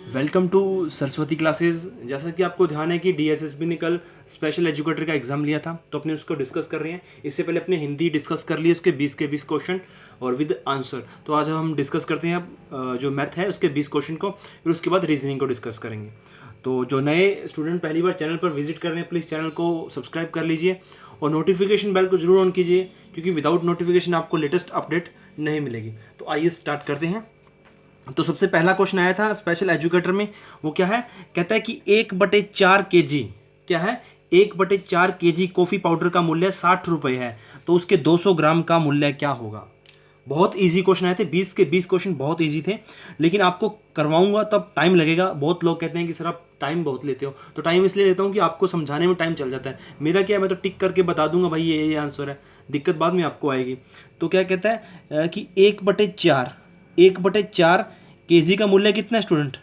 Welcome to Saraswati classes. जैसा कि आपको ध्यान है कि डीएसएसबी ने कल स्पेशल एजुकेटर का एग्ज़ाम लिया था, तो अपने उसको डिस्कस कर रहे हैं। इससे पहले अपने हिंदी डिस्कस कर लिए, उसके 20 के 20 क्वेश्चन और विद आंसर। तो आज हम डिस्कस करते हैं अब जो मैथ है उसके 20 क्वेश्चन को, फिर उसके बाद रीजनिंग को डिस्कस करेंगे। तो जो नए स्टूडेंट पहली बार चैनल पर विजिट कर रहे हैं, प्लीज़ चैनल को सब्सक्राइब कर लीजिए और नोटिफिकेशन बेल को जरूर ऑन कीजिए, क्योंकि विदाउट नोटिफिकेशन आपको लेटेस्ट अपडेट नहीं मिलेगी। तो आइए स्टार्ट करते हैं। तो सबसे पहला क्वेश्चन आया था स्पेशल एजुकेटर में, वो क्या है? कहता है कि 1/4 kg क्या है? 1/4 kg कॉफ़ी पाउडर का मूल्य 60 रुपये है, तो उसके 200 ग्राम का मूल्य क्या होगा? बहुत इजी क्वेश्चन आए थे, 20 के 20 क्वेश्चन बहुत इजी थे, लेकिन आपको करवाऊंगा तब टाइम लगेगा। बहुत लोग कहते हैं कि सर आप टाइम बहुत लेते हो, तो टाइम इसलिए लेता हूँ कि आपको समझाने में टाइम चल जाता है। मेरा क्या है, मैं तो टिक करके बता दूंगा भाई ये आंसर है, दिक्कत बाद में आपको आएगी। तो क्या कहता है कि 1/4 केजी का मूल्य कितना है स्टूडेंट?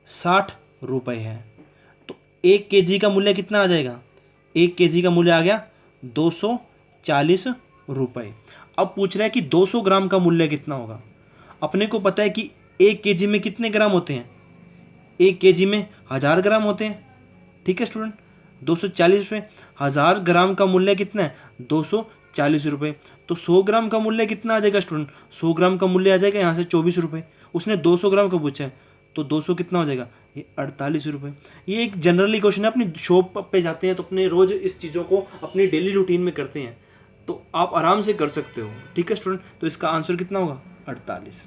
60 रुपये है। तो 1 kg का मूल्य कितना आ जाएगा? 1 kg का मूल्य आ गया 240 रुपये। अब पूछ रहा है कि 200 ग्राम का मूल्य कितना होगा। अपने को पता है कि 1 kg में कितने ग्राम होते हैं? 1 kg में 1000 ग्राम होते हैं। ठीक है स्टूडेंट, 240 रुपये, 1000 ग्राम का मूल्य कितना है? 240 रुपये। तो 100 ग्राम का मूल्य कितना आ जाएगा स्टूडेंट? 100 ग्राम का मूल्य आ जाएगा यहाँ से 24 रुपये। उसने 200 ग्राम का पूछा है, तो 200 कितना हो जाएगा? ये 48 रुपये। ये एक जनरली क्वेश्चन है, अपनी शॉप पे जाते हैं तो अपने रोज इस चीज़ों को अपनी डेली रूटीन में करते हैं, तो आप आराम से कर सकते हो। ठीक है स्टूडेंट, तो इसका आंसर कितना होगा? 48।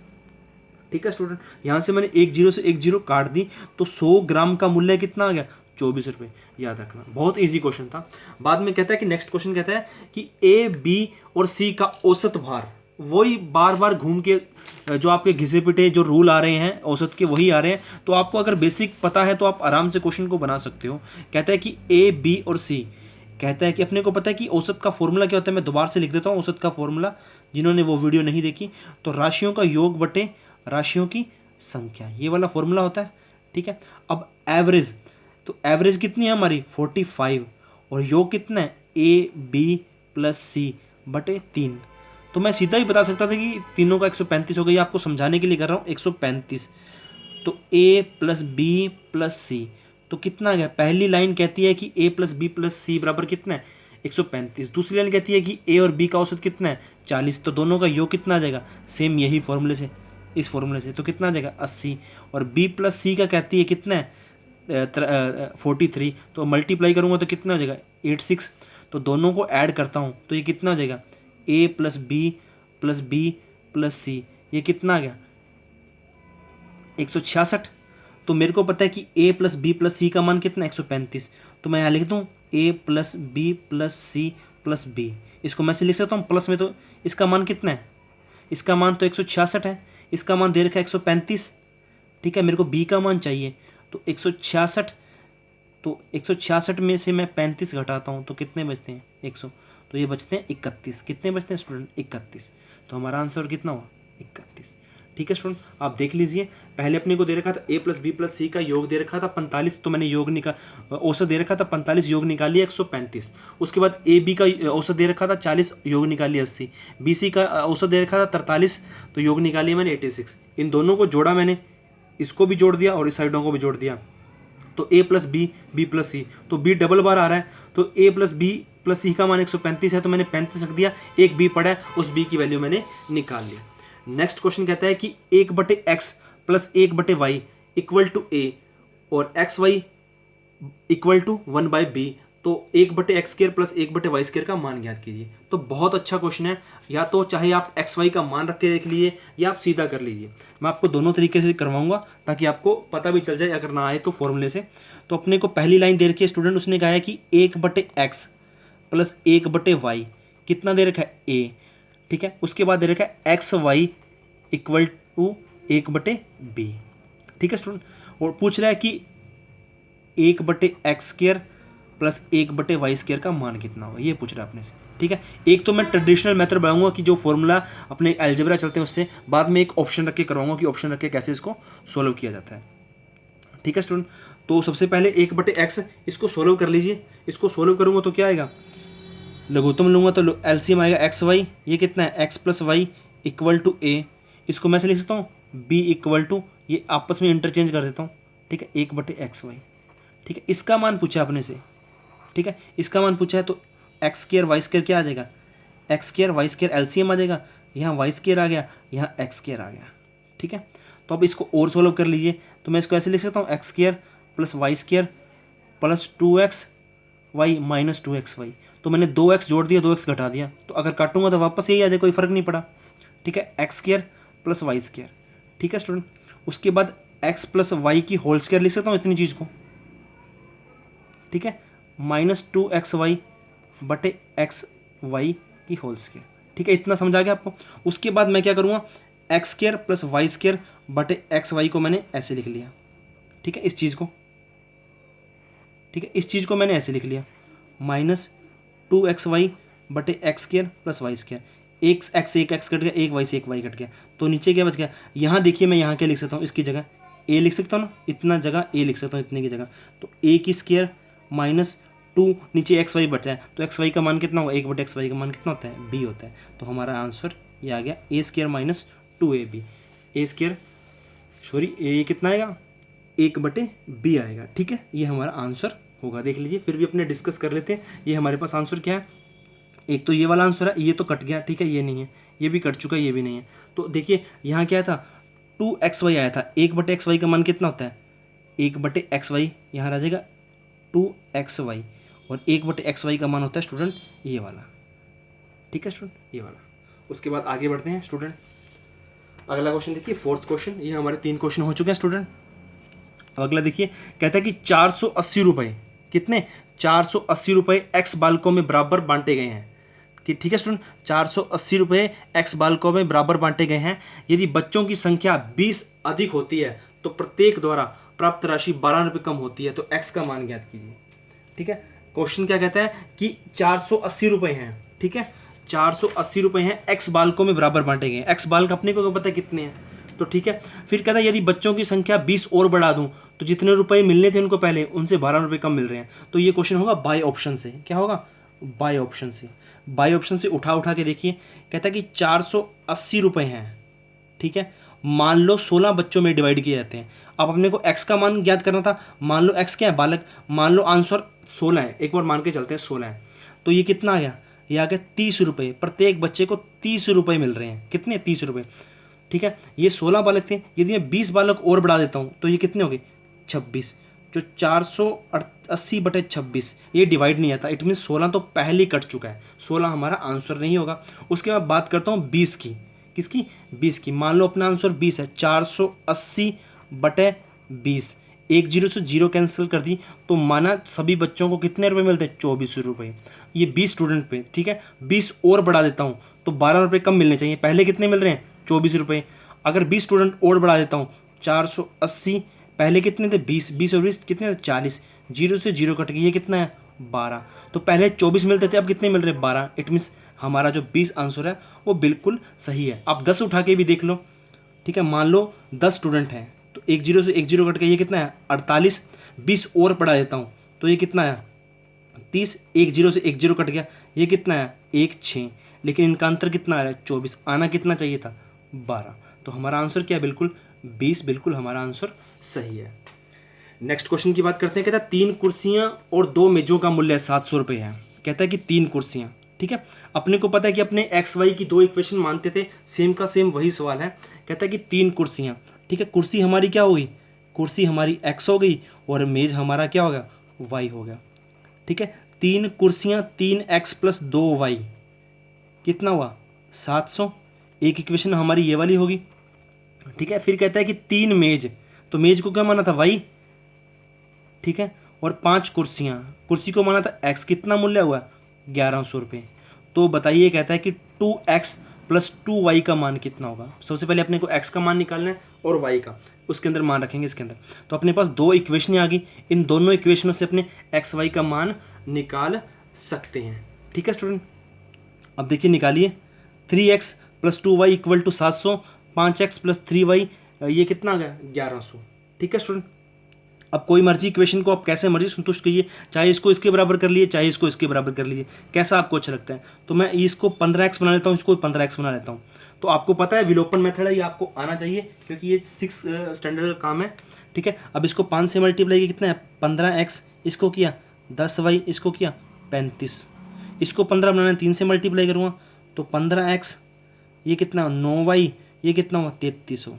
ठीक है स्टूडेंट, यहाँ से मैंने एक जीरो से एक जीरो काट दी, तो 100 ग्राम का मूल्य कितना आ गया? 24 रुपये। याद रखना, बहुत इजी क्वेश्चन था। बाद में कहता है कि नेक्स्ट क्वेश्चन कहता है कि ए, बी और सी का औसत भार, वही बार बार घूम के जो आपके घिसे पिटे जो रूल आ रहे हैं औसत के, वही आ रहे हैं। तो आपको अगर बेसिक पता है तो आप आराम से क्वेश्चन को बना सकते हो। कहता है कि ए, बी और सी, कहता है कि अपने को पता है कि औसत का फॉर्मूला क्या होता है। मैं दोबारा से लिख देता हूँ औसत का फॉर्मूला, जिन्होंने वो वीडियो नहीं देखी। तो राशियों का योग बटे राशियों की संख्या, ये वाला फॉर्मूला होता है। ठीक है, अब एवरेज, तो एवरेज कितनी है हमारी? 45, और योग कितना है? ए, बी प्लस सी बटे 3। तो मैं सीधा ही बता सकता था कि तीनों का 135 हो गई। आपको समझाने के लिए कर रहा हूँ 135। तो ए प्लस बी प्लस सी, तो कितना आ गया? पहली लाइन कहती है कि ए प्लस बी प्लस सी बराबर कितना है? 135। दूसरी लाइन कहती है कि ए और बी का औसत कितना है? 40। तो दोनों का योग कितना आ जाएगा? सेम यही फॉर्मूले से, इस फॉर्मूले से, तो कितना आ जाएगा? 80। और बी प्लस सी का कहती है कितना है? 43। तो मल्टीप्लाई करूँगा तो कितना हो जाएगा? 86। तो दोनों को ऐड करता हूँ तो ये कितना हो जाएगा? ए प्लस बी प्लस सी, ये कितना आ गया? 166। तो मेरे को पता है कि ए प्लस बी प्लस सी का मान कितना है? 135। तो मैं यहाँ लिख दूँ A plus B plus C plus B. इसको मैं से लिख सकता हूँ प्लस में, तो इसका मान कितना है? इसका मान तो 166 है, इसका मान दे रखा है 135। ठीक है, मेरे को बी का मान चाहिए, तो 166। तो 166 में से मैं 35 घटाता हूँ तो कितने बचते हैं? 100। तो ये बचते हैं 31। कितने बचते हैं स्टूडेंट? 31। तो हमारा आंसर कितना हुआ? 31। ठीक है स्टूडेंट, आप देख लीजिए। पहले अपने को दे रखा था ए प्लस बी प्लस सी का योग दे रखा था 45, तो मैंने योग औसत दे रखा था 45, योग निकाल लिया 135। उसके बाद ए बी का औसत दे रखा था 40, योग निकाल लिया 80। बी सी का औसत दे रखा था 43, तो योग निकाल लिया मैंने 86। इन दोनों को जोड़ा मैंने, इसको भी जोड़ दिया और इस साइडों को भी जोड़ दिया। तो ए प्लस बी प्लस सी, तो बी डबल बार आ रहा है, तो ए प्लस बी प्लस सी का मान 135 है, तो मैंने 35 रख दिया। एक बी पड़ा है, उस बी की वैल्यू मैंने निकाल ली। नेक्स्ट क्वेश्चन कहता है कि 1/x plus 1/y equal to ए और x Y equal to 1/b, तो 1/x² प्लस 1/y² का मान ज्ञात कीजिए। तो बहुत अच्छा क्वेश्चन है, या तो चाहे आप एक्स वाई का मान रख के देख लीजिए या आप सीधा कर लीजिए। मैं आपको दोनों तरीके से करवाऊंगा ताकि आपको पता भी चल जाए, अगर ना आए तो फॉर्मूले से। तो अपने को पहली लाइन दे रखी है स्टूडेंट, उसने कहा है कि 1/x प्लस 1/y कितना दे रखा है? ए। ठीक है, उसके बाद दे रखा है x Y equal to 1/b। ठीक है स्टूडेंट, और पूछ रहा है कि 1/x² प्लस 1/y² का मान कितना होगा, ये पूछ रहा है अपने से। ठीक है, एक तो मैं ट्रेडिशनल मेथड बनाऊंगा कि जो फॉर्मूला अपने अलजेब्रा चलते हैं उससे, बाद में एक ऑप्शन रख के करवाऊंगा कि ऑप्शन रख के कैसे इसको सोल्व किया जाता है। ठीक है स्टूडेंट, तो सबसे पहले 1/x इसको सोल्व कर लीजिए। इसको सोल्व करूंगा तो क्या आएगा? लघुत्तम लूंगा तो एलसीएम आएगा एक्स वाई, ये कितना है? X plus Y equal to A. इसको मैं से लिख सकता हूँ बी इक्वल टू, ये आपस में इंटरचेंज कर देता हूँ, ठीक है, 1/xy। ठीक है, इसका मान पूछा अपने से। ठीक है, इसका मान पूछा है तो एक्स स्क्वायर वाई स्क्वायर क्या आ जाएगा, X square Y square LCM आ जाएगा, यहाँ वाई स्क्वायर आ गया, यहाँ एक्स स्क्वायर आ गया। ठीक है, तो अब इसको और सोल्व कर लीजिए, तो मैं इसको ऐसे लिख सकता हूँ x square plus y square plus 2x y minus 2xy। तो मैंने 2x जोड़ दिया, 2x घटा दिया, तो अगर काटूंगा तो वापस यही आ जाए, कोई फर्क नहीं पड़ा। ठीक है, x square plus y square. ठीक है स्टूडेंट, उसके बाद x प्लस वाई की होल स्क्वायर लिख सकता हूँ इतनी चीज़ को। ठीक है, -2xy बटे एक्स वाई की होल स्क्वायर। ठीक है, इतना समझ आ गया आपको। उसके बाद मैं क्या करूँगा, x square plus y square बटे एक्स वाई को मैंने ऐसे लिख लिया। ठीक है, इस चीज़ को, ठीक है, इस चीज़ को मैंने ऐसे लिख लिया, -2xy बटे x square plus y square. एक एक्स कट गया, एक वाई से एक वाई कट गया, तो नीचे क्या बच गया। यहाँ देखिए मैं यहाँ क्या लिख सकता हूँ, इसकी जगह ए लिख सकता हूँ ना, इतना जगह ए लिख सकता हूँ इतने की जगह, तो ए की स्क्वायर -2 नीचे एक्स वाई बचा है, तो एक्स वाई का मान कितना होगा, 1/xy का मान कितना होता है, बी होता है। तो हमारा आंसर ये आ गया ए स्क्वायर -2ab, ए स्क्वायर सॉरी ए कितना आएगा, 1/b आएगा। ठीक है, ये हमारा आंसर होगा। देख लीजिए, फिर भी अपने डिस्कस कर लेते हैं। ये हमारे पास आंसर क्या है, एक तो ये वाला आंसर है, ये तो कट गया। ठीक है, ये नहीं है, ये भी कट चुका है, ये भी नहीं है। तो देखिए यहाँ क्या था, 2xy आया था, 1/xy का मान कितना होता है, 1/xy यहाँ रह जाएगा 2xy, और 1/xy का मान होता है स्टूडेंट ये वाला। ठीक है स्टूडेंट, ये वाला। उसके बाद आगे बढ़ते हैं स्टूडेंट, अगला क्वेश्चन देखिए, फोर्थ क्वेश्चन। ये हमारे 3 क्वेश्चन हो चुके हैं स्टूडेंट। अब अगला देखिए, कहता है कि 480 रुपये, कितने, 480 रुपये एक्स बालकों में बराबर बांटे गए हैं। कि ठीक है स्टूडेंट, 480 रुपये एक्स बालकों में बराबर बांटे गए हैं। यदि बच्चों की संख्या 20 अधिक होती है तो प्रत्येक द्वारा प्राप्त राशि 12 रुपये कम होती है, तो एक्स का मान ज्ञात कीजिए। ठीक है, क्वेश्चन क्या कहता है कि 480 रुपये हैं। ठीक है, 480 रुपये हैं, एक्स बालकों में बराबर बांटे गए। एक्स बालक अपने को तो पता है कितने हैं, तो ठीक है। फिर कहता है यदि बच्चों की संख्या 20 और बढ़ा दूं तो जितने रुपए मिलने थे उनको पहले, उनसे 12 रुपये कम मिल रहे हैं। तो ये क्वेश्चन होगा बाय ऑप्शन से। क्या होगा, बाय ऑप्शन से। बाय ऑप्शन से उठा के देखिए, कहता है कि 480 रुपये हैं। ठीक है, मान लो 16 बच्चों में डिवाइड किए जाते हैं। अब अपने को x का मान ज्ञात करना था। मान लो x क्या है, बालक। मान लो आंसर 16 है, एक बार मान के चलते हैं 16 है, तो ये कितना आ गया, ये आ गया 30 रुपये। प्रत्येक बच्चे को 30 रुपये मिल रहे हैं। कितने, 30 रुपये। ठीक है, ये 16 बालक थे, यदि मैं 20 बालक और बढ़ा देता हूँ तो ये कितने हो गए, 26। जो 480/26 ये डिवाइड नहीं आता, इट मीन 16 तो पहले ही कट चुका है, 16 हमारा आंसर नहीं होगा। उसके बाद बात करता हूँ 20 की। किसकी, 20 की। मान लो अपना आंसर 20 है, 480/20, एक जीरो से जीरो कैंसिल कर दी, तो माना सभी बच्चों को कितने रुपए मिलते हैं, 24 रुपये। ये 20 स्टूडेंट पे। ठीक है, 20 और बढ़ा देता हूँ तो 12 रुपये कम मिलने चाहिए, पहले कितने मिल रहे हैं, 24 रुपये। अगर 20 स्टूडेंट और बढ़ा देता हूँ, 480, पहले कितने थे, 20, 20 और 20 कितने थे, 40, जीरो से जीरो कट गई, ये कितना है, 12। तो पहले 24 मिलते थे, अब कितने मिल रहे हैं, 12। इट मीन्स हमारा जो 20 आंसर है वो बिल्कुल सही है। आप 10 उठा के भी देख लो। ठीक है, मान लो 10 स्टूडेंट हैं, तो एक जीरो से एक जीरो कट के ये कितना है, 48। 20 और बढ़ा देता हूँ तो ये कितना है, 30। एक जीरो से एक जीरो कट गया, ये कितना है, 1, 6। लेकिन इनका अंतर कितना आ रहा है, 24। आना कितना चाहिए था, 12। तो हमारा आंसर क्या है, बिल्कुल 20, बिल्कुल हमारा आंसर सही है। नेक्स्ट क्वेश्चन की बात करते हैं। कहता है 3 कुर्सियां और 2 मेजों का मूल्य 700 रुपये है। कहता है कि 3 कुर्सियां। ठीक है, अपने को पता है कि अपने एक्स वाई की 2 इक्वेशन मानते थे, सेम का सेम वही सवाल है। कहता है कि 3 कुर्सियां। ठीक है, कुर्सी हमारी क्या हो गई, कुर्सी हमारी एक्स हो गई, और मेज हमारा क्या हो गया, वाई हो गया। ठीक है, 3 कुर्सियां, 3x + 2y कितना हुआ, 700। एक इक्वेशन हमारी ये वाली होगी। ठीक है, फिर कहता है कि 3 मेज, तो मेज को क्या माना था, y। ठीक है, और 5 कुर्सियां, कुर्सी को माना था x। कितना मूल्य हुआ, 1100 रुपये। तो बताइए, कहता है कि 2x + 2y का मान कितना होगा। सबसे पहले अपने को x का मान निकालना है और y का, उसके अंदर मान रखेंगे इसके अंदर। तो अपने पास 2 इक्वेशनें आ गई, इन दोनों इक्वेशनों से अपने x y का मान निकाल सकते हैं। ठीक है स्टूडेंट, अब देखिए निकालिए, 3x + 2y = 700, 5x + 3y ये कितना आ गया, 1100। ठीक है स्टूडेंट, अब कोई मर्जी इक्वेशन को आप कैसे मर्जी संतुष्ट कीजिए, चाहे इसको इसके बराबर कर लीजिए, चाहे इसको इसके बराबर कर लीजिए, कैसा आपको अच्छा लगता है। तो मैं इसको 15x बना लेता हूँ, इसको 15x बना लेता हूँ। तो आपको पता है विलोपन मेथड है, ये आपको आना चाहिए क्योंकि ये 6 स्टैंडर्ड का काम है, ठीक है। अब इसको 5 से मल्टीप्लाई किया कितना है 15x, इसको किया 10y, इसको किया 35, इसको 15 बनाना है, 3 से मल्टीप्लाई करूँगा तो 15x, ये कितना 9y, ये कितना हुआ 3300,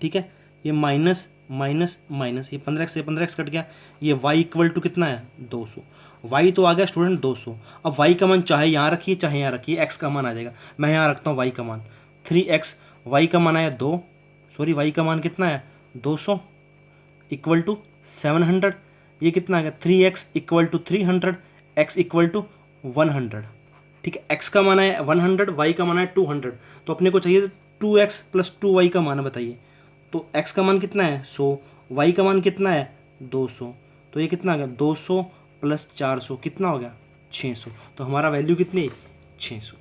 ठीक है। ये माइनस माइनस माइनस, ये 15x से 15x कट गया, ये y इक्वल टू कितना है 200, y तो आ गया स्टूडेंट 200। अब y का मान चाहे यहाँ रखिए चाहे यहाँ रखिए, x का मान आ जाएगा, मैं यहाँ रखता हूँ y का मान 3x, y का मान आया 2, सॉरी y का मान कितना है 200 इक्वल टू 700, ये कितना आ गया 3x equal to 300, x equal to 100, ठीक है। x का मान है 100, y का मान है 200, तो अपने को चाहिए 2x प्लस 2y का मान बताइए। तो x का मान कितना है 100, y का मान कितना है 200, तो ये कितना आ गया 200 प्लस 400 कितना हो गया 600, तो हमारा वैल्यू कितनी 600,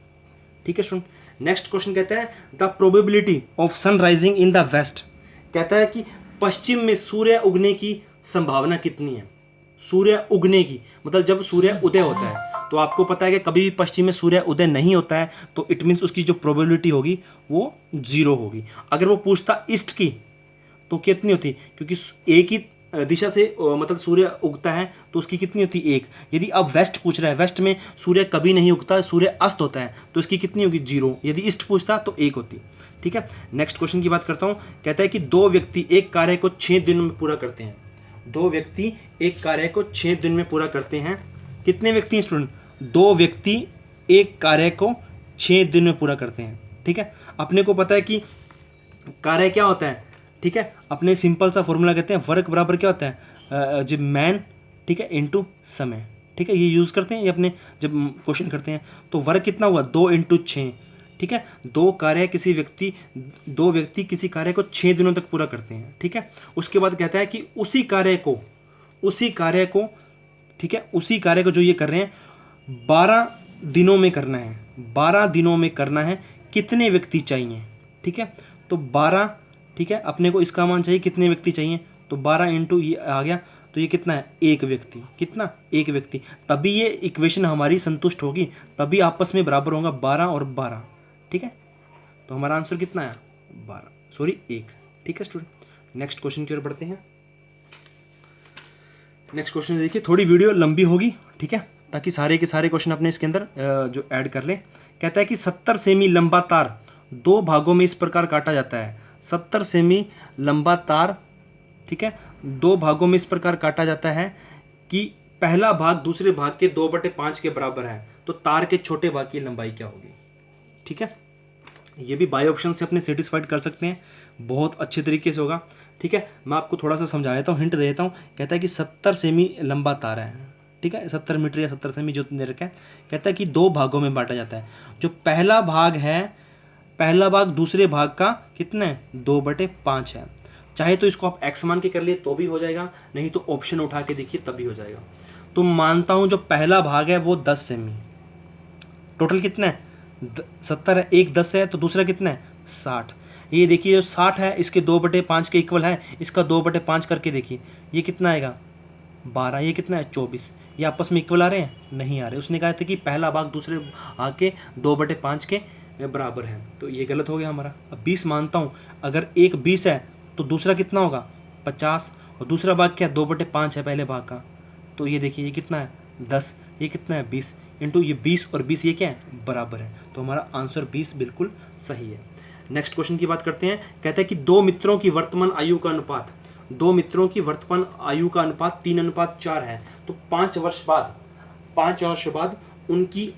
ठीक है स्टूडेंट। नेक्स्ट क्वेश्चन कहता है the probability of sun rising in the west, कहता है कि पश्चिम में सूर्य उगने की संभावना कितनी है। सूर्य उगने की मतलब जब सूर्य उदय होता है, तो आपको पता है कि कभी भी पश्चिम में सूर्य उदय नहीं होता है, तो इट मीन्स उसकी जो प्रोबेबिलिटी होगी वो 0 होगी। अगर वो पूछता ईस्ट की तो कितनी होती, क्योंकि एक ही दिशा से मतलब सूर्य उगता है तो उसकी कितनी होती 1। यदि अब वेस्ट पूछ रहा है, वेस्ट में सूर्य कभी नहीं उगता, सूर्य अस्त होता है, तो इसकी कितनी होगी 0। यदि ईस्ट पूछता तो 1 होती, ठीक है। नेक्स्ट क्वेश्चन की बात करता हूँ, कहता है कि 2 व्यक्ति एक कार्य को 6 दिन में पूरा करते हैं। 2 व्यक्ति एक कार्य को 6 दिन में पूरा करते हैं। कितने व्यक्ति हैं स्टूडेंट 2 व्यक्ति एक कार्य को 6 दिन में पूरा करते हैं, ठीक है। अपने को पता है कि कार्य क्या होता है, ठीक है। अपने सिंपल सा फॉर्मूला कहते हैं वर्क बराबर क्या होता है जब मैन, ठीक है, इनटू समय, ठीक है। ये यूज़ करते हैं ये अपने जब क्वेश्चन करते हैं, तो वर्क कितना हुआ 2 × 6, ठीक है। 2 व्यक्ति किसी कार्य को 6 दिनों तक पूरा करते हैं, ठीक है। उसके बाद कहता है कि उसी कार्य को ठीक है, उसी कार्य को जो ये कर रहे हैं 12 दिनों में करना है, 12 दिनों में करना है, कितने व्यक्ति चाहिए, ठीक है। तो 12, ठीक है, अपने को इसका मान चाहिए कितने व्यक्ति चाहिए, तो 12 इंटू ये आ गया, तो ये कितना है 1 व्यक्ति, कितना 1 व्यक्ति, तभी ये इक्वेशन हमारी संतुष्ट होगी, तभी आपस में बराबर होगा 12 और 12, ठीक है। तो हमारा आंसर कितना है 1, ठीक है स्टूडेंट। नेक्स्ट क्वेश्चन की ओर बढ़ते हैं। नेक्स्ट क्वेश्चन देखिए, थोड़ी वीडियो लंबी होगी, ठीक है, ताकि सारे के सारे क्वेश्चन अपने इसके अंदर जो ऐड कर लें। कहता है कि 70 सेमी लंबा तार 2 भागों में इस प्रकार काटा जाता है। 70 सेमी लंबा तार, ठीक है, 2 भागों में इस प्रकार काटा जाता है कि पहला भाग दूसरे भाग के 2/5 के बराबर है, तो तार के छोटे भाग की लंबाई क्या होगी, ठीक है। ये भी बाय ऑप्शन से अपने सेटिस्फाइड कर सकते हैं, बहुत अच्छे तरीके से होगा, ठीक है। मैं आपको थोड़ा सा समझा देता हूँ, हिंट दे देता हूँ। कहता है कि 70 सेमी लंबा तार है, ठीक है, 70 मीटर या 70 सेमी जो दे रखा है। कहता है कि 2 भागों में बांटा जाता है, जो पहला भाग है, पहला भाग दूसरे भाग का कितना है 2/5 है। चाहे तो इसको आप x मान के कर लिए तो भी हो जाएगा, नहीं तो ऑप्शन उठा के देखिए तभी हो जाएगा। तो मानता हूँ जो पहला भाग है वो 10 सेमी, टोटल कितना है 70 है, एक 10 है, तो दूसरा कितना है 60। ये देखिए जो 60 है इसके 2/5 के इक्वल है, इसका 2/5 करके देखिए ये कितना आएगा 12, ये कितना है 24। ये आपस में इक्वल आ रहे हैं, नहीं आ रहे। उसने कहा था कि पहला भाग दूसरे भाग के 2/5 के बराबर है, तो ये गलत हो गया हमारा। अब 20 मानता हूँ, अगर एक 20 है तो दूसरा कितना होगा 50, और दूसरा भाग क्या 2/5 है पहले भाग का, तो ये देखिए ये कितना है 10, ये कितना है 20 इंटू ये 20 और 20 ये क्या है बराबर है, तो हमारा आंसर 20 बिल्कुल सही है। नेक्स्ट क्वेश्चन की बात करते हैं। कहते हैं कि 2 मित्रों की वर्तमान आयु का अनुपात, 2 मित्रों की वर्तमान आयु का अनुपात 3:4 है, तो 5 वर्ष बाद उनकी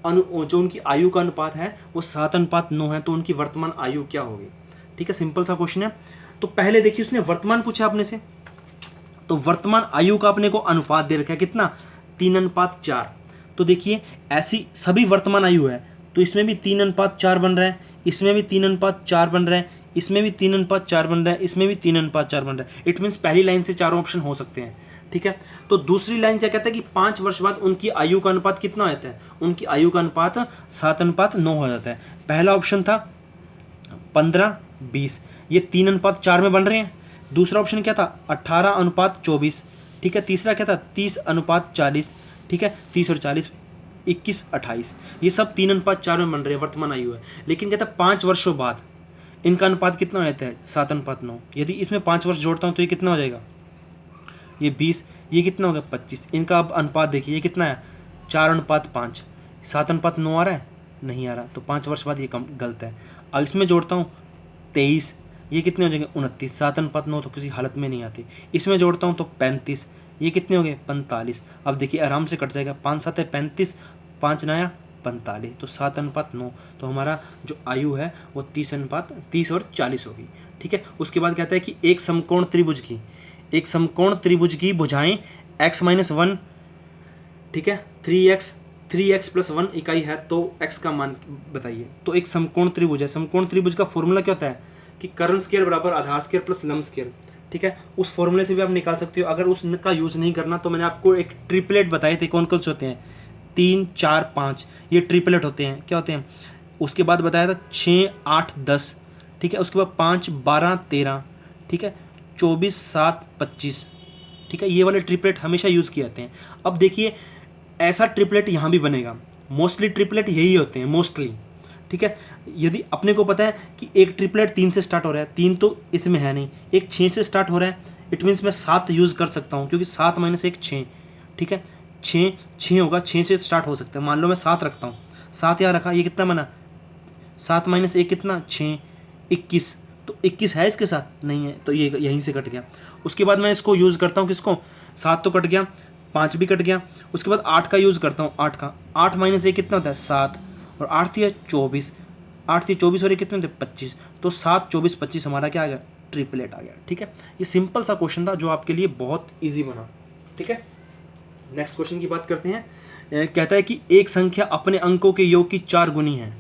जो उनकी आयु का अनुपात है वो 7:9 है, तो उनकी वर्तमान आयु क्या होगी, ठीक है। सिंपल सा क्वेश्चन है। तो पहले देखिए उसने वर्तमान पूछा अपने से, तो वर्तमान आयु का अपने को अनुपात दे रखा है कितना 3:4। तो देखिए ऐसी सभी वर्तमान आयु है, तो इसमें भी 3:4 बन रहा है, इसमें भी 3:4 बन रहा है, इसमें भी 3:4 बन रहा है, इसमें भी 3:4 बन रहा है। इट मीन्स पहली लाइन से चारों ऑप्शन हो सकते हैं, ठीक है। तो दूसरी लाइन क्या कहता है कि 5 वर्ष बाद उनकी आयु का अनुपात कितना होता है, उनकी आयु का अनुपात 7:9 हो जाता है। पहला ऑप्शन था 15-20, ये 3:4 में बन रहे हैं, दूसरा ऑप्शन क्या था 18:24, ठीक है। तीसरा क्या था 30:40, ठीक है। 30 और 40 21:28, ये सब 3:4 में बन रहे हैं वर्तमान आयु है। लेकिन कहता है 5 वर्षों बाद इनका अनुपात कितना हो जाता है 7:9। यदि इसमें 5 वर्ष जोड़ता हूँ तो ये कितना हो जाएगा, ये 20, ये कितना हो गया 25। इनका अब अनुपात देखिए ये कितना है 4:5। 7:9 आ रहा है, नहीं आ रहा, तो 5 वर्ष बाद ये कम गलत है। अब इसमें जोड़ता हूँ 23, ये कितने हो जाएंगे 29। 7:9 तो किसी हालत में नहीं आती। इसमें जोड़ता हूँ तो 35, ये कितने हो गए 45। अब देखिए आराम से कट जाएगा, 5 7 है 35, 5 9 45, तो 7:9। तो हमारा जो आयु है वो 30 और 40 होगी, ठीक है। उसके बाद कहता है कि एक समकोण त्रिभुज की भुजाएं x-1, ठीक है, 3x + 1 इकाई है, तो x का मान बताइए। तो एक समकोण त्रिभुज है, समकोण त्रिभुज का फॉर्मूला क्या होता है कि कर्ण स्क्वायर बराबर आधार स्क्वायर प्लस लंब स्क्वायर, ठीक है। उस फॉर्मूले से भी आप निकाल सकते हो। अगर उसका यूज़ नहीं करना तो मैंने आपको एक ट्रिपलेट बताए थे, कौन कौन से होते हैं 3 4 5, ये ट्रिपलेट होते हैं, क्या होते हैं। उसके बाद बताया था 6 8 10, ठीक है। उसके बाद 5 12 13, ठीक है, 24 7 25, ठीक है। ये वाले ट्रिपलेट हमेशा यूज़ किए जाते हैं। अब देखिए ऐसा ट्रिपलेट यहाँ भी बनेगा, मोस्टली ट्रिपलेट यही होते हैं मोस्टली, ठीक है। यदि अपने को पता है कि एक ट्रिपलेट 3 से स्टार्ट हो रहा है, 3 तो इसमें है नहीं, एक 6 से स्टार्ट हो रहा है, इट मीन्स मैं 7 यूज़ कर सकता हूँ, क्योंकि 7 - 1 6, ठीक है। 6 होगा, 6 से स्टार्ट हो सकता है। मान लो मैं 7 रखता हूँ, 7 यहाँ रखा, ये कितना बना 7 - 1 कितना 6, 21, तो 21 है इसके साथ नहीं है, तो ये यहीं से कट गया। उसके बाद मैं इसको यूज़ करता हूँ, किसको 7 तो कट गया, 5 भी कट गया। उसके बाद 8 का यूज़ करता हूँ, 8 का 8 - 1 कितना होता है 7, और 8 थी 24, 8 थी 24 और ये कितने होते 25, तो 7 24 25 हमारा क्या आ गया ट्रिपलेट आ गया, ठीक है। ये सिंपल सा क्वेश्चन था जो आपके लिए बहुत ईजी बना, ठीक है। नेक्स्ट क्वेश्चन की बात करते हैं। कहता है कि एक संख्या अपने अंकों के योग की 4 गुनी है,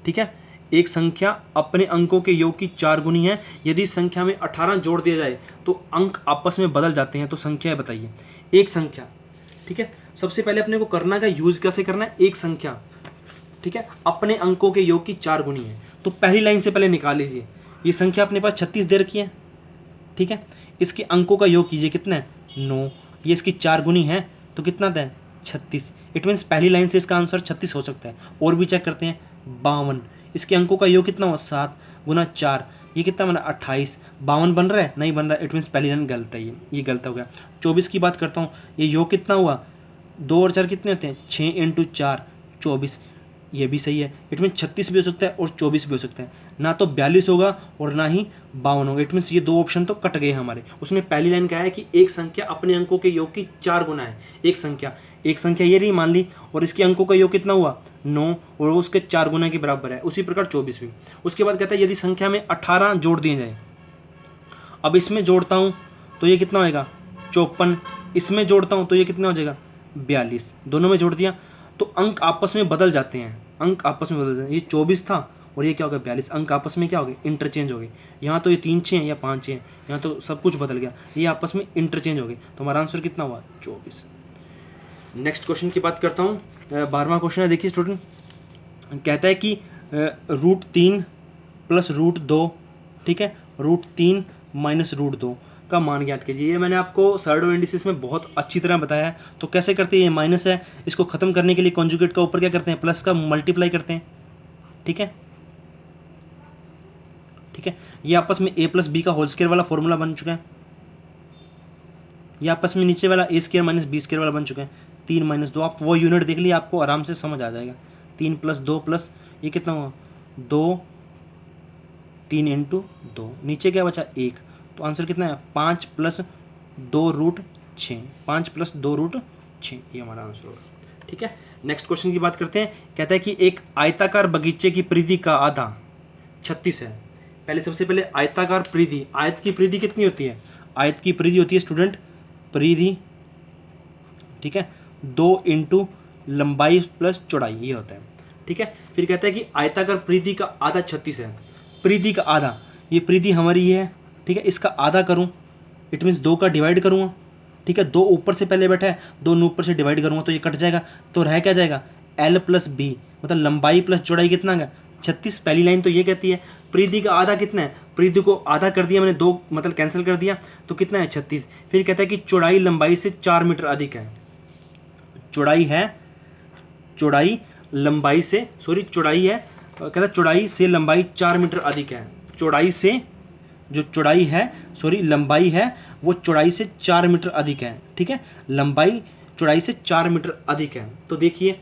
ठीक है। एक संख्या अपने अंकों के योग की 4 गुनी है। यदि संख्या में 18 जोड़ दिया जाए तो अंक आपस में बदल जाते हैं, तो संख्या बताइए। एक संख्या, ठीक है, सबसे पहले अपने को करना का यूज़ कैसे करना है, एक संख्या, ठीक है, अपने अंकों के योग की 4 गुनी है। तो पहली लाइन से पहले निकाल लीजिए, ये संख्या अपने पास 36 दे रखी है, ठीक है। इसके अंकों का योग कीजिए, कितना है 9, ये इसकी 4 गुनी है तो कितना आता है 36। इट मीन्स पहली लाइन से इसका आंसर 36 हो सकता है। और भी चेक करते हैं 52, इसके अंकों का योग कितना हुआ 7 × 4, ये कितना बना 28। 52 बन रहा है, नहीं बन रहा है, इट मीन्स पहली लाइन गलत है, ये गलत हो गया। 24 की बात करता हूँ, ये योग कितना हुआ 2 और 4 कितने होते हैं 6 × 4 24, ये भी सही है। इट मीन 36 भी हो सकता है और 24 भी हो सकता है, ना तो 42 होगा और ना ही 52 होगा। इट मीन्स ये 2 ऑप्शन तो कट गए हमारे। उसने पहली लाइन कहा है कि एक संख्या अपने अंकों के योग की 4 गुना है। एक संख्या ये नहीं मान ली, और इसके अंकों का योग कितना हुआ 9, और वो उसके 4 गुना के बराबर है। उसी प्रकार 24 भी। उसके बाद कहता है यदि संख्या में 18 जोड़ दिए जाए, अब इसमें जोड़ता हूँ तो ये कितना होएगा 54, इसमें जोड़ता हूँ तो ये कितना हो जाएगा 42, दोनों में जोड़ दिया तो अंक आपस में बदल जाते हैं, अंक आपस में बदल जाते हैं। ये 24 था और ये क्या हो गया 42, अंक आपस में क्या हो गए इंटरचेंज हो गए। यहाँ तो ये 3 6 हैं या 5 6 हैं, यहाँ तो सब कुछ बदल गया, ये आपस में इंटरचेंज हो गए। तो हमारा आंसर कितना हुआ 24। नेक्स्ट क्वेश्चन की बात करता हूँ, 12वां क्वेश्चन है। देखिए स्टूडेंट, कहता है कि √3 + √2, ठीक है, √3 - √2 का मान ज्ञात कीजिए। ये मैंने आपको सर्डो इंडिसेस में बहुत अच्छी तरह बताया है। तो कैसे करते हैं, ये माइनस है, इसको खत्म करने के लिए कॉन्जुगेट का ऊपर क्या करते हैं प्लस का मल्टीप्लाई करते हैं, ठीक है, ठीक है। ये आपस में a + b का होल स्क्वायर वाला फॉर्मूला बन चुका है। ये आपस में नीचे वाला a² - b² वाला बन चुका है। 3 - 2, आप वो यूनिट देख लिए, आपको आराम से समझ आ जाएगा। 3 + 2 प्लस ये कितना हुआ 2, 3 × 2, नीचे क्या बचा 1, तो आंसर कितना है 5 + 2√6, 5 + 2√6, ये हमारा आंसर होगा, ठीक है। नेक्स्ट क्वेश्चन की बात करते हैं। कहता है कि एक आयताकार बगीचे की परिधि का आधा 36 है। पहले सबसे पहले आयताकार परिधि, आयत की परिधि कितनी होती है, आयत की परिधि होती है स्टूडेंट परिधि, ठीक है, 2 × लंबाई + चौड़ाई, ये होता है, ठीक है। फिर कहता है कि आयताकार परिधि का आधा 36 है। परिधि का आधा, ये परिधि हमारी ये है, ठीक है, इसका आधा करूं इट मीन्स 2 का डिवाइड करूँगा, ठीक है। 2 ऊपर से पहले बैठा है, 2 ऊपर से डिवाइड करूँगा तो ये कट जाएगा, तो रह क्या जाएगा l + b, मतलब लंबाई + चौड़ाई कितना आ गया 36। पहली लाइन तो ये कहती है परिधि का आधा कितना है, परिधि को आधा कर दिया मैंने, 2 मतलब कैंसिल कर दिया, तो कितना है 36। फिर कहता है कि चौड़ाई लंबाई से 4 मीटर अधिक है। चौड़ाई है, चौड़ाई लंबाई से, सॉरी चौड़ाई है, कहता है चौड़ाई से लंबाई 4 मीटर अधिक है। चौड़ाई से, जो चौड़ाई है सॉरी लंबाई है वो चौड़ाई से 4 मीटर अधिक है। ठीक है, लंबाई चौड़ाई से 4 मीटर अधिक है। तो देखिए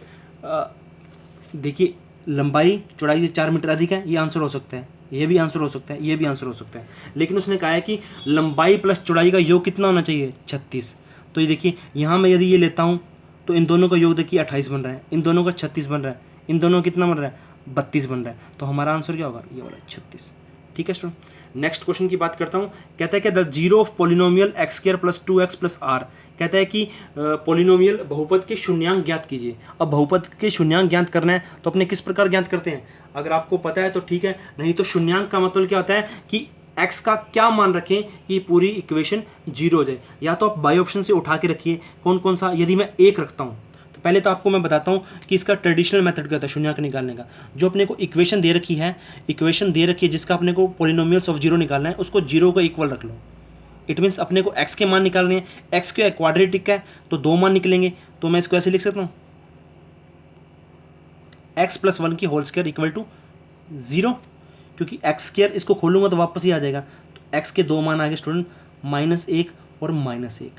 देखिए लंबाई चौड़ाई से 4 मीटर अधिक है, ये आंसर हो सकता है, ये भी आंसर हो सकता है, ये भी आंसर हो सकता है। लेकिन उसने कहा है कि लंबाई प्लस चौड़ाई का योग कितना होना चाहिए, 36। तो ये देखिए यहाँ मैं यदि ये लेता हूँ तो इन दोनों का योग देखिए 28 बन रहा है, इन दोनों का 36 बन रहा है, इन दोनों का कितना बन रहा है 32 बन रहा है। तो हमारा आंसर क्या होगा, ये वाला 36। ठीक है स्टूडेंट, नेक्स्ट क्वेश्चन की बात करता हूँ। कहता है कि the zero of polynomial x square plus 2x plus r. कहता है कि पोलिनोमियल बहुपद के शून्यांक ज्ञात कीजिए। अब बहुपद के शून्यांक ज्ञात करना है तो अपने किस प्रकार ज्ञात करते हैं, अगर आपको पता है तो ठीक है, नहीं तो शून्यांक का मतलब क्या होता है कि x का क्या मान रखें कि पूरी इक्वेशन जीरो हो जाए। या तो आप बाई ऑप्शन से उठा के रखिए, कौन कौन सा, यदि मैं 1 रखता हूँ तो पहले तो आपको मैं बताता हूँ कि इसका ट्रेडिशनल मेथड क्या होता है शून्यांक निकालने का। जो अपने को इक्वेशन दे रखी है, इक्वेशन दे रखी है जिसका अपने को पोलिनोमियल्स ऑफ जीरो निकालना है, उसको जीरो का इक्वल रख लो। इट मीन्स अपने को x के मान निकालने हैं, x के क्वाड्रेटिक का है तो 2 मान निकलेंगे। तो मैं इसको ऐसे लिख सकता हूँ x प्लस 1 की होल स्क्वायर इक्वल टू 0, क्योंकि x स्क्वायर इसको खोलूंगा तो वापस ही आ जाएगा। तो x के 2 मान आ गए स्टूडेंट, -1 और -1।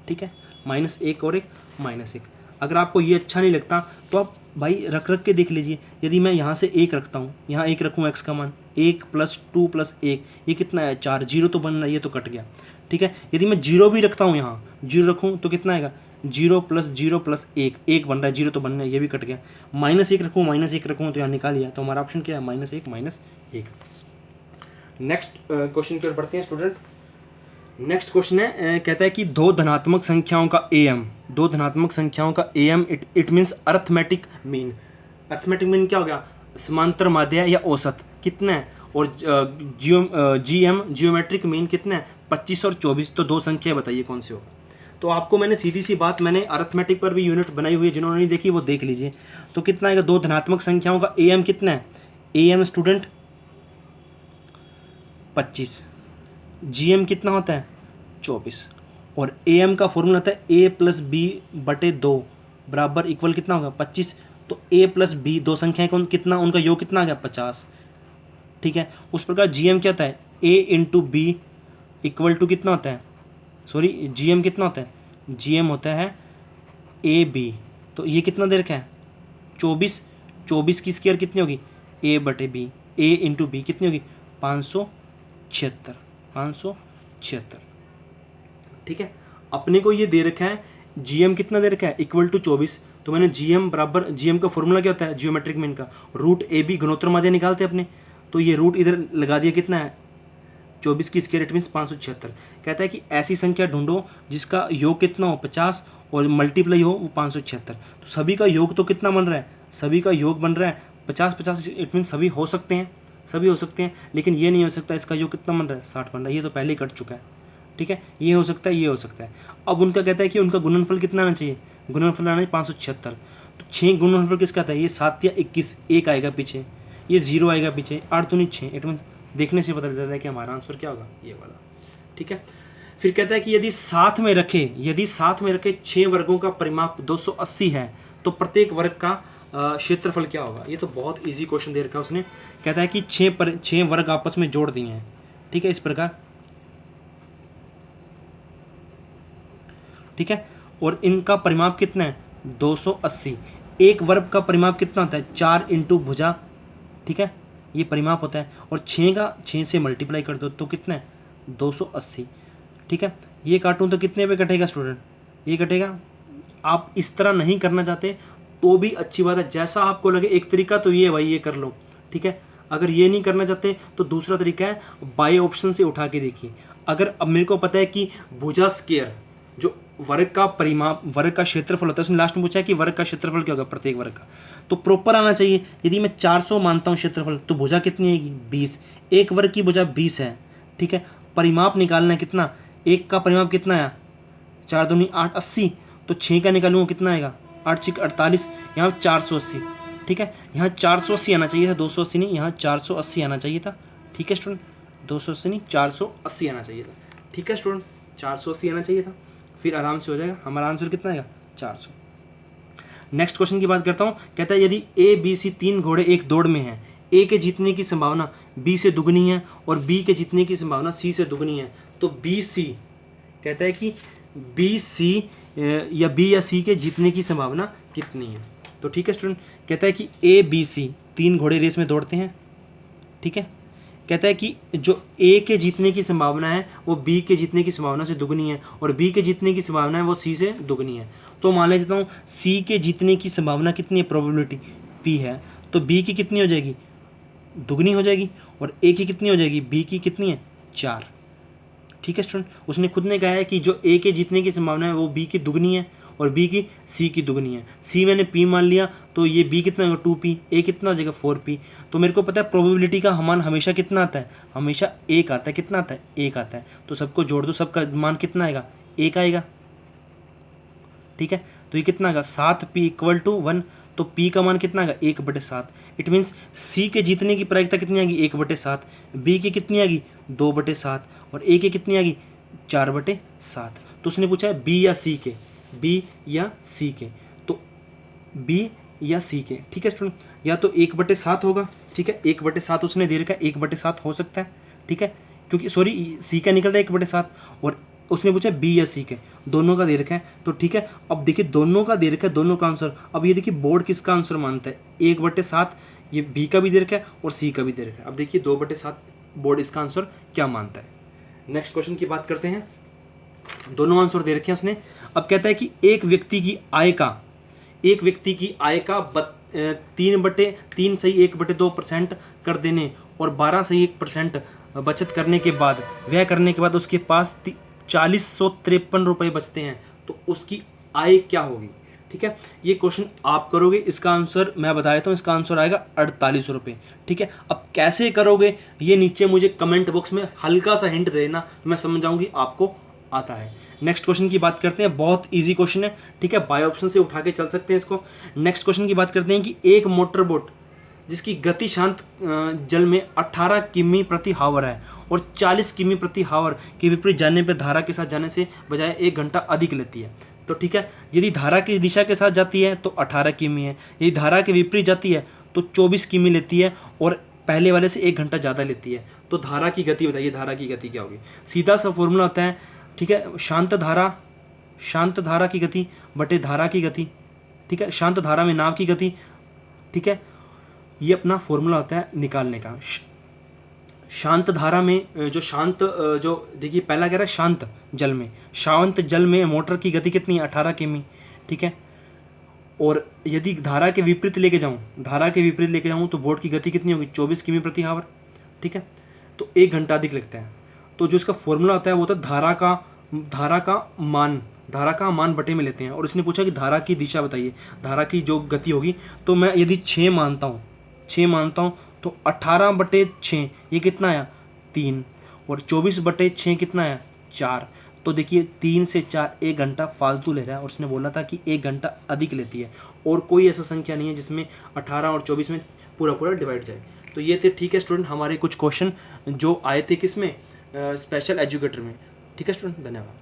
ठीक है, -1 और एक -1। अगर आपको ये अच्छा नहीं लगता तो आप भाई रख के देख लीजिए। यदि मैं यहाँ से 1 रखता हूँ, यहाँ 1 रखूँ, x का मान 1 + 2 + 1, ये कितना है 4, 0 तो बन रहा है, ये तो कट गया। ठीक है, यदि मैं 0 भी रखता हूँ, यहाँ 0 रखूँ तो कितना आएगा 0 + 0 + 1, 1 बन रहा है, 0 तो बन रहा है, ये भी कट गया। -1 रखूँ, -1 रखूँ तो यहाँ निकाल लिया। तो हमारा ऑप्शन क्या है, -1 -1। नेक्स्ट क्वेश्चन की ओर बढ़ते हैं स्टूडेंट। नेक्स्ट क्वेश्चन है, कहता है कि दो धनात्मक संख्याओं का एम, दो धनात्मक संख्याओं का M, it means arithmetic mean. Arithmetic mean क्या हो गया, समांतर माध्य या औसत कितना है, और जीएम जियोमेट्रिक मीन कितना है 25 और 24। तो दो संख्या बताइए कौन सी होगा। तो आपको मैंने सीधी सी बात, मैंने अर्थमेटिक पर भी यूनिट बनाई हुई है, जिन्होंने नहीं देखी वो देख लीजिए। तो कितना आएगा, दो धनात्मक संख्याओं का एम कितना है, एम स्टूडेंट 25, जीएम कितना होता है 24, और एम का फॉर्मूला होता है a + b/2 बराबर इक्वल कितना होगा 25। तो a + b दो संख्याएं कौन कितना, उनका योग कितना आ गया 50। ठीक है, उस प्रकार जीएम क्या होता है a × b इक्वल टू कितना होता है, सॉरी जीएम कितना होता है, जीएम होता है ab। तो ये कितना दे रखा है 24, 24 की स्क्वायर कितनी होगी a/b, a × b कितनी होगी 576, 576। ठीक है, अपने को ये दे रखा है जीएम कितना दे रखा है इक्वल टू 24। तो मैंने जीएम बराबर, जीएम का फॉर्मूला क्या होता है जियोमेट्रिक मीन का, √AB गुणोत्तर माध्य निकालते हैं अपने। तो ये रूट इधर लगा दिया, कितना है 24 की स्क्वायर, इट मीन्स 576। कहता है कि ऐसी संख्या ढूंढो जिसका योग कितना हो 50 और मल्टीप्लाई हो वो 576। तो सभी का योग तो कितना बन रहा है, सभी का योग बन रहा है 50-50, इट मीन्स सभी हो सकते हैं, सभी हो सकते हैं। लेकिन ये नहीं हो सकता, इसका योग कितना बन रहा है 60 बन रहा है, ये तो पहले ही कट चुका है। ठीक है, ये हो सकता है, ये हो सकता है। अब उनका कहता है कि उनका गुणनफल कितना आना चाहिए, गुणनफल आना है 576। तो 6 गुणनफल किसका आता है, ये 7 या 21, 1 आएगा पीछे, ये 0 आएगा पीछे, 8 दूनी 6, इट मीन्स देखने से पता चल जाता है कि हमारा आंसर क्या होगा, ये वाला। ठीक है, फिर कहता है कि यदि साथ में रखे 6 वर्गों का परिमाप 280 है तो प्रत्येक वर्ग का क्षेत्रफल क्या होगा। ये तो बहुत इजी क्वेश्चन दे रखा है उसने। कहता है कि 6 वर्ग आपस में जोड़ दिए हैं। ठीक है, इस प्रकार। ठीक है, और इनका परिमाप कितना है 280। एक वर्ग का परिमाप कितना होता है 4 × भुजा। ठीक है, ये परिमाप होता है, और 6 से मल्टीप्लाई कर दो तो कितना है 280। ठीक है, ये काटूं तो कितने पे कटेगा स्टूडेंट, ये कटेगा। आप इस तरह नहीं करना चाहते तो भी अच्छी बात है, जैसा आपको लगे। एक तरीका तो ये है भाई, ये कर लो। ठीक है, अगर ये नहीं करना चाहते तो दूसरा तरीका है बाई ऑप्शन से उठा के देखिए। अगर अब मेरे को पता है कि भुजा स्क्वायर जो वर्ग का परिमाप, वर्ग का क्षेत्रफल होता है, उसने लास्ट में पूछा है कि वर्ग का क्षेत्रफल क्या होगा प्रत्येक वर्ग का, तो प्रॉपर आना चाहिए। यदि मैं 400 मानता हूँ क्षेत्रफल तो भुजा कितनी आएगी 20, एक वर्ग की भुजा 20 है। ठीक है, परिमाप निकालना है कितना, एक का परिमाप कितना आया 4 दूनी 8, 80। तो 6 का निकालूंगा कितना आएगा 8 × 6 = 48, यहाँ 480। ठीक है। यहाँ 480 आना चाहिए था, 280 नहीं, यहाँ 480 आना चाहिए था। ठीक है स्टूडेंट, 280 नहीं 480 आना चाहिए था। ठीक है स्टूडेंट, 480 आना चाहिए था, फिर आराम से हो जाएगा। हमारा आंसर कितना आएगा? 400। नेक्स्ट क्वेश्चन की बात करता हूँ। कहता है यदि ए बी सी 3 घोड़े एक दौड़ में हैं, ए के जीतने की संभावना बी से दुगनी है और बी के जीतने की संभावना सी से दुगनी है, तो बी सी, कहता है कि बी सी या बी या सी के जीतने की संभावना कितनी है। तो ठीक है स्टूडेंट, कहता है कि ए बी सी 3 घोड़े रेस में दौड़ते हैं। ठीक है, कहता है कि जो ए के जीतने की संभावना है वो बी के जीतने की संभावना से दुगनी है और बी के जीतने की संभावना है वो सी से दुगनी है। तो मान लेता हूँ सी के जीतने की संभावना कितनी है, प्रोबेबिलिटी पी है, तो बी की कितनी हो जाएगी? दुगनी हो जाएगी। और ए की कितनी हो जाएगी? बी की कितनी है? 4। ठीक है स्टूडेंट, उसने खुद ने कहा है कि जो ए के जीतने की संभावना है वो बी की दुगनी है और बी की सी की दुगनी है। सी मैंने पी मान लिया, तो ये बी कितना होगा? 2p, ए कितना हो जाएगा? 4p। तो मेरे को पता है प्रोबेबिलिटी का मान हमेशा कितना आता है? हमेशा 1 आता है। कितना आता है? 1 आता है। तो सबको जोड़ दो, सबका मान कितना आएगा? 1 आएगा। ठीक है, तो ये कितना आएगा? 7p = 1। तो p का मान कितना आएगा? 1/7। इट मीन्स सी के जीतने की प्रायिकता कितनी आएगी? 1/7। बी की कितनी आएगी? 2/7। और ए की कितनी आएगी? 4/7। तो उसने पूछा है बी या सी के, बी या सी के, तो बी या सी के। ठीक है स्टूडेंट, या तो 1/7 होगा। ठीक है, 1/7 उसने दे रखा है, 1/7 हो सकता है। ठीक है, क्योंकि सॉरी सी का निकल रहा है 1/7 और उसने पूछा बी या सी के, दोनों का दे रखा है। तो ठीक है, अब देखिए दोनों का दे रखा है, दोनों का आंसर। अब ये देखिए बोर्ड किसका आंसर मानता है? 1/7 ये बी का भी दे रखा है और सी का भी दे रखा है। अब देखिए 2/7 बोर्ड इसका आंसर क्या मानता है। नेक्स्ट क्वेश्चन की बात करते हैं। दोनों आंसर दे रखे हैं उसने। अब कहता है कि एक व्यक्ति की आय का 3/3 सही 1/2% कर देने और 12 सही 1% बचत करने के बाद, व्यय करने के बाद उसके पास 4053 रुपये बचते हैं, तो उसकी आय क्या होगी? ठीक है, ये क्वेश्चन आप करोगे, इसका आंसर मैं बता देता हूँ, इसका आंसर आएगा 48 रुपये। ठीक है, अब कैसे करोगे ये नीचे मुझे कमेंट बॉक्स में हल्का सा हिंट देना, तो मैं समझ जाऊँगी आपको आता है। नेक्स्ट क्वेश्चन की बात करते हैं, बहुत इजी क्वेश्चन है। ठीक है, बाय ऑप्शन से उठा के चल सकते हैं इसको। नेक्स्ट क्वेश्चन की बात करते हैं कि एक मोटर बोट जिसकी गति शांत जल में 18 किमी प्रति हावर है और 40 किमी प्रति हावर के विपरीत जाने पर धारा के साथ जाने से बजाय 1 घंटा अधिक लेती है। तो ठीक है, यदि धारा की दिशा के साथ जाती है तो 18 किमी है, यदि धारा के विपरीत जाती है तो 24 किमी लेती है और पहले वाले से 1 घंटा ज़्यादा लेती है। तो धारा की गति बताइए, धारा की गति क्या होगी? सीधा सा फॉर्मूला होता है, ठीक है, शांत धारा की गति बटे धारा की गति। ठीक है, शांत धारा में नाव की गति। ठीक है, ये अपना फॉर्मूला होता है निकालने का। शांत धारा में जो देखिए पहला कह रहा है शांत जल में मोटर की गति कितनी है? 18 किमी। ठीक है, और यदि धारा के विपरीत लेके जाऊँ तो बोट की गति कितनी होगी? 24 किमी प्रति हावर। ठीक है, तो 1 घंटा अधिक लगता है। तो जो इसका फॉर्मूला होता है वो तो धारा का मान बटे में लेते हैं। और इसने पूछा कि धारा की दिशा बताइए, धारा की जो गति होगी। तो मैं यदि 6 मानता हूँ तो 18/6 ये कितना आया? 3। और 24/6 कितना आया? 4। तो देखिए 3 से 4 1 घंटा फालतू ले रहा है और उसने बोला था कि 1 घंटा अधिक लेती है। और कोई ऐसा संख्या नहीं है जिसमें 18 और 24 में पूरा डिवाइड जाए। तो ये थे, ठीक है स्टूडेंट, हमारे कुछ क्वेश्चन जो आए थे किसमें? स्पेशल एजुकेटर में। ठीक है स्टूडेंट, धन्यवाद।